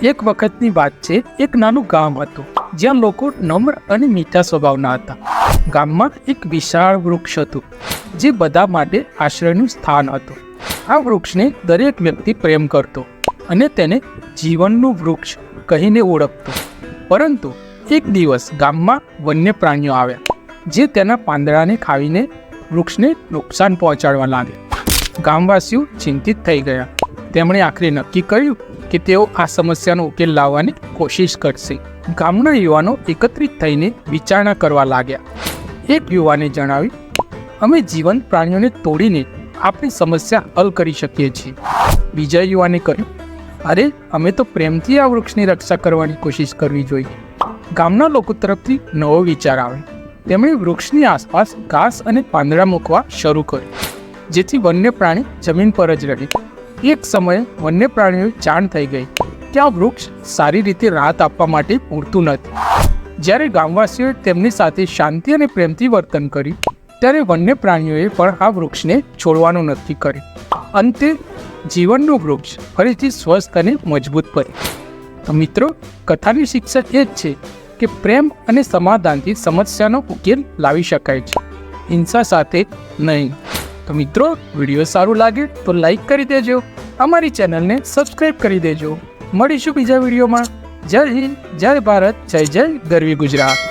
એક વખતની વાત છે, એક નાનું ગામ હતું જ્યાં લોકો નમ્ર અને મીઠા સ્વભાવના હતા. ગામમાં એક વિશાળ વૃક્ષ હતું જે બધા માટે આશ્રયનું સ્થાન હતું. આ વૃક્ષને દરેક વ્યક્તિ પ્રેમ કરતો અને તેને જીવનનું વૃક્ષ કહીને ઓળખતો. પરંતુ એક દિવસ ગામમાં વન્ય પ્રાણીઓ આવ્યા જે તેના પાંદડાને ખાઈને વૃક્ષને નુકસાન પહોંચાડવા લાગ્યા. ગામવાસીઓ ચિંતિત થઈ ગયા. તેમણે આખરે નક્કી કર્યું કે તેઓ આ સમસ્યાનો ઉકેલ લાવવાની કોશિશ કરશે. ગામના યુવાનો એકત્રિત થઈને વિચારણા કરવા લાગ્યા. એક યુવાને જણાવ્યું, અમે જીવંત પ્રાણીઓને તોડીને આપણી સમસ્યા હલ કરી શકીએ છીએ. બીજા યુવાને કહ્યું, અરે અમે તો પ્રેમથી આ વૃક્ષની રક્ષા કરવાની કોશિશ કરવી જોઈએ. ગામના લોકો તરફથી નવો વિચાર આવ્યો. તેમણે વૃક્ષની આસપાસ ઘાસ અને પાંદડા મૂકવા શરૂ કર્યું જેથી વન્ય પ્રાણી જમીન પર જ રહે. એક સમયે વન્ય પ્રાણીઓએ જાણ થઈ ગઈ કે આ વૃક્ષ સારી રીતે રાહત આપવા માટે પૂરતું નથી. જ્યારે ગામવાસીઓએ તેમની સાથે શાંતિ અને પ્રેમથી વર્તન કર્યું ત્યારે વન્ય પ્રાણીઓએ પણ આ વૃક્ષને છોડવાનું નક્કી કર્યું. અંતે જીવનનું વૃક્ષ ફરીથી સ્વસ્થ અને મજબૂત બન્યું. તો મિત્રો, કથાની શિક્ષા એ જ છે કે પ્રેમ અને સમાધાનથી સમસ્યાનો ઉકેલ લાવી શકાય છે, હિંસા સાથે નહીં. તો મિત્રો, વિડીયો સારું લાગે તો લાઈક કરી દેજો, અમારી ચેનલને સબસ્ક્રાઈબ કરી દેજો. મળીશું બીજા વિડીયોમાં. જય હિન્દ, જય ભારત, જય જય ગરવી ગુજરાત.